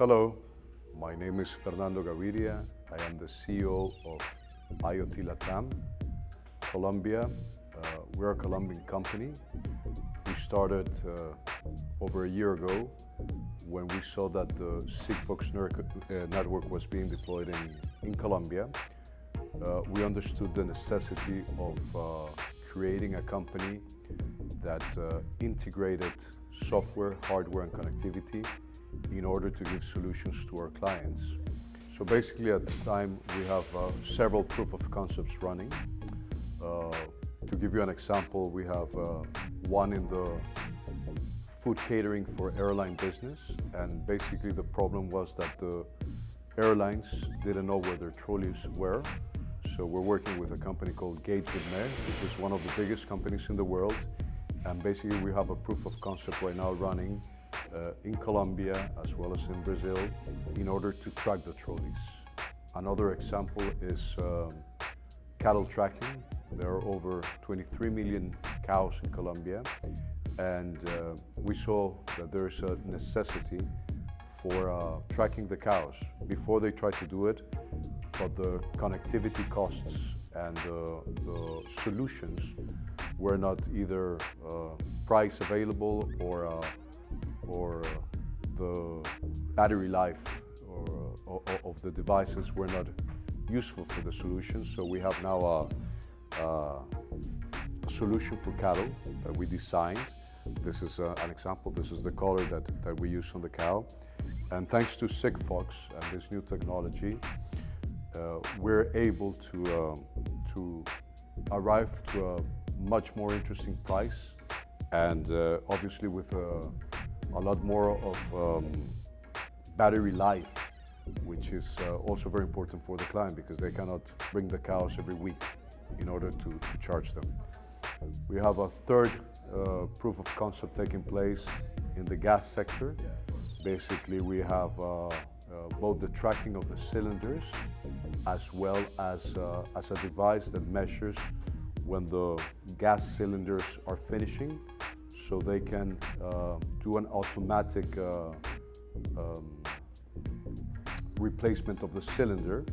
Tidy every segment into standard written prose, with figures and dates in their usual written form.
Hello, my name is Fernando Gaviria. I am the CEO of iotLATAM, Colombia. We're a Colombian company. We started over a year ago when we saw that the Sigfox network was being deployed in Colombia. We understood the necessity of creating a company that integrated software, hardware, and connectivity in order to give solutions to our clients. So basically at the time we have several proof of concepts running. To give you an example, we have one in the food catering for airline business, and basically the problem was that the airlines didn't know where their trolleys were. So we're working with a company called Gate with Mer, which is one of the biggest companies in the world, and basically we have a proof of concept right now running in Colombia as well as in Brazil in order to track the trolleys. Another example is cattle tracking. There are over 23 million cows in Colombia, and we saw that there's a necessity for tracking the cows before they try to do it, but the connectivity costs and the solutions were not either price available or the battery life of the devices were not useful for the solution. So we have now a solution for cattle that we designed. This is an example. This is the color that we use on the cow. And thanks to Sigfox and this new technology, we're able to arrive to a much more interesting price, and obviously with a lot more of battery life, which is also very important for the client because they cannot bring the cows every week in order to charge them. We have a third proof of concept taking place in the gas sector. Basically, we have both the tracking of the cylinders as well as a device that measures when the gas cylinders are finishing, so they can do an automatic replacement of the cylinder,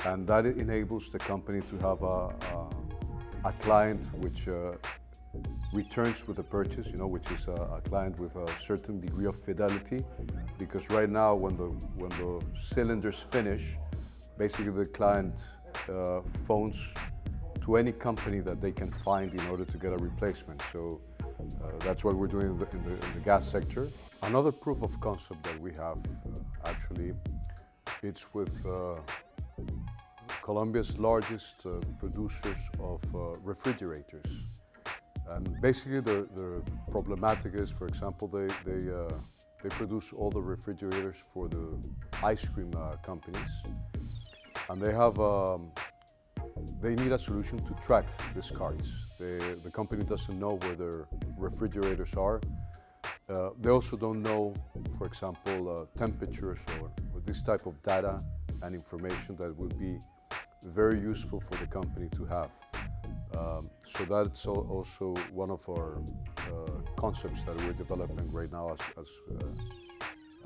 and that enables the company to have a client which returns with the purchase, which is a client with a certain degree of fidelity, because right now when the cylinders finish, basically the client phones to any company that they can find in order to get a replacement. So that's what we're doing in the gas sector. Another proof of concept that we have, actually, it's with Colombia's largest producers of refrigerators. And basically the problematic is, for example, they produce all the refrigerators for the ice cream companies, and they need a solution to track these carts. The company doesn't know where their refrigerators are. They also don't know, for example, temperatures or this type of data and information that would be very useful for the company to have. So that's also one of our concepts that we're developing right now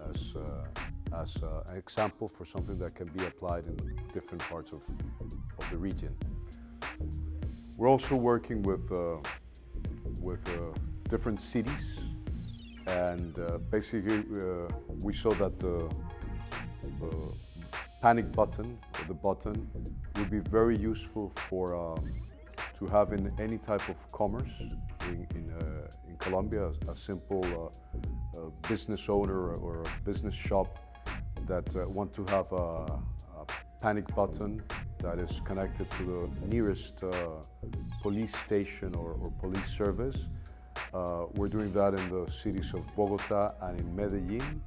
as an example for something that can be applied in different parts of the region. We're also working with different cities, and basically we saw that the panic button, or the button, would be very useful for to have in any type of commerce in Colombia. A simple business owner or a business shop that want to have a panic button that is connected to the nearest police station or police service. We're doing that in the cities of Bogota and in Medellin.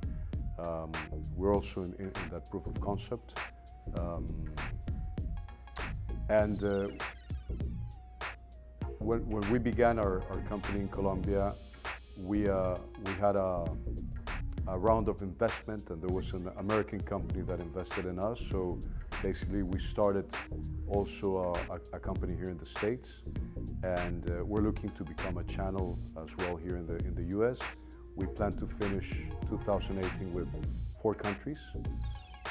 We're also in that proof of concept. When we began our company in Colombia, we had a round of investment, and there was an American company that invested in us. So basically we started also a company here in the States, and we're looking to become a channel as well here in the US. We plan to finish 2018 with 4 countries,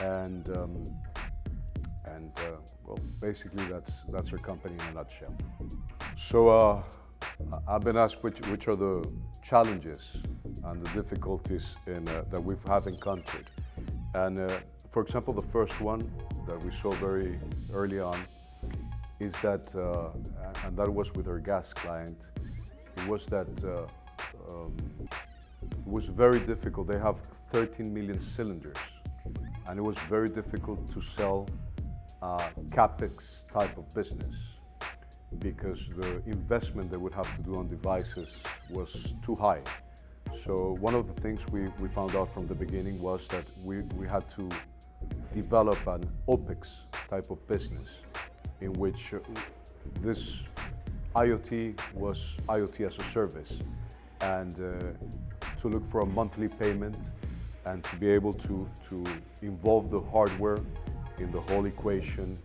and well, basically that's our company in a nutshell. So I've been asked which are the challenges and the difficulties that we've encountered, and for example, the first one that we saw very early on is that, and that was with our gas client, it was that it was very difficult. They have 13 million cylinders, and it was very difficult to sell CapEx type of business because the investment they would have to do on devices was too high. So one of the things we found out from the beginning was that we had to develop an OpEx type of business in which this IoT was IoT as a service, and to look for a monthly payment and to be able to involve the hardware in the whole equation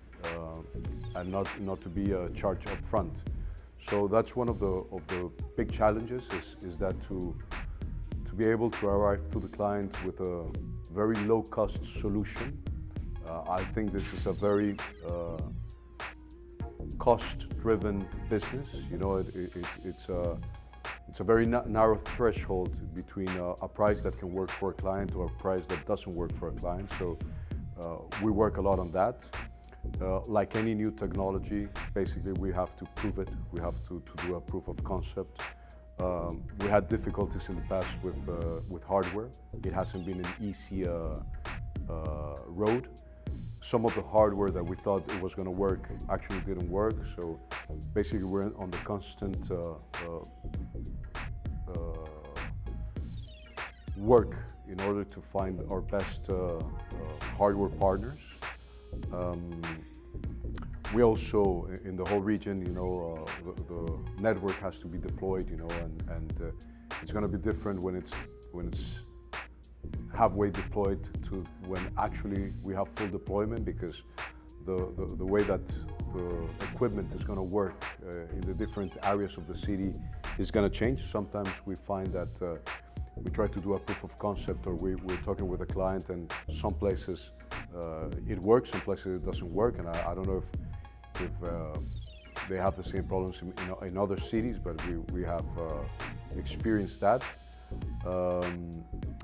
and not to be charged up front. So that's one of the big challenges is that to be able to arrive to the client with a very low cost solution. I think this is a very cost-driven business. You know, it's a very narrow threshold between a price that can work for a client or a price that doesn't work for a client. So we work a lot on that. Like any new technology, basically we have to prove it. We have to do a proof of concept. We had difficulties in the past with hardware. It hasn't been an easy road. Some of the hardware that we thought it was going to work actually didn't work. So basically we're on the constant work in order to find our best hardware partners. We also, in the whole region, you know, the network has to be deployed, you know, and it's going to be different when it's halfway deployed to when actually we have full deployment, because the way that the equipment is going to work in the different areas of the city is going to change. Sometimes we find that we try to do a proof of concept, or we're talking with a client, and some places it works, some places it doesn't work, and I don't know if they have the same problems in other cities, but we have experienced that.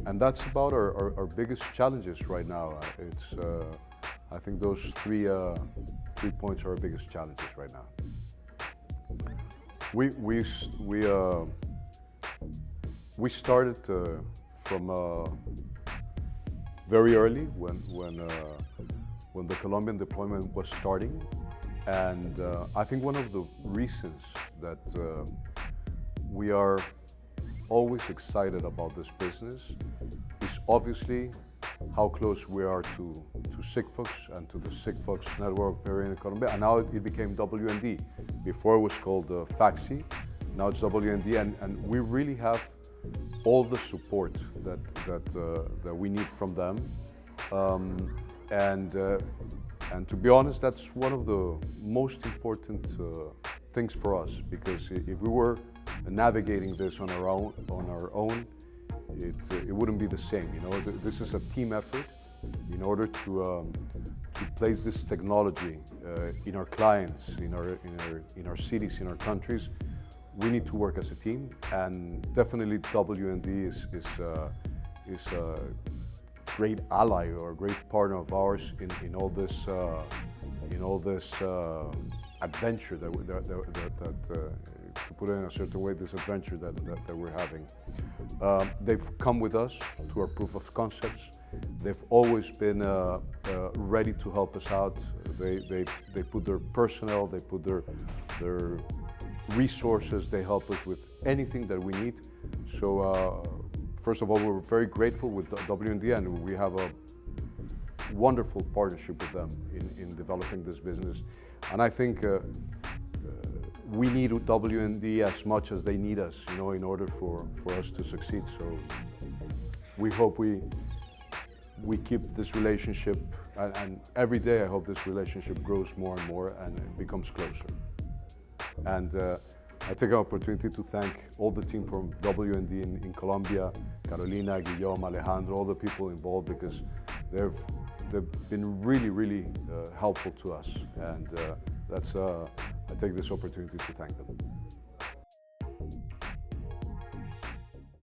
And that's about our biggest challenges right now. I think those three points are our biggest challenges right now. We started from very early when the Colombian deployment was starting, and I think one of the reasons that we are always excited about this business is obviously how close we are to Sigfox and to the Sigfox network operating in Colombia, and now it became WND. Before it was called Faxi, now it's WND, and we really have all the support that we need from them, and to be honest, that's one of the most important things for us, because if we were navigating this on our own, it wouldn't be the same. You know, this is a team effort. In order to place this technology in our clients, in our cities, in our countries, we need to work as a team, and definitely WND is a great ally or a great partner of ours in all this adventure to put it in a certain way, this adventure that we're having. They've come with us to our proof of concepts. They've always been ready to help us out. They put their personnel, they put their resources, they help us with anything that we need. So first of all, we're very grateful with WND, and we have a wonderful partnership with them in developing this business. And I think we need WND as much as they need us, you know, in order for us to succeed. So we hope we keep this relationship, and every day I hope this relationship grows more and more and it becomes closer. And I take an opportunity to thank all the team from W&D in Colombia, Carolina, Guillaume, Alejandro, all the people involved, because they've been really helpful to us, and I take this opportunity to thank them.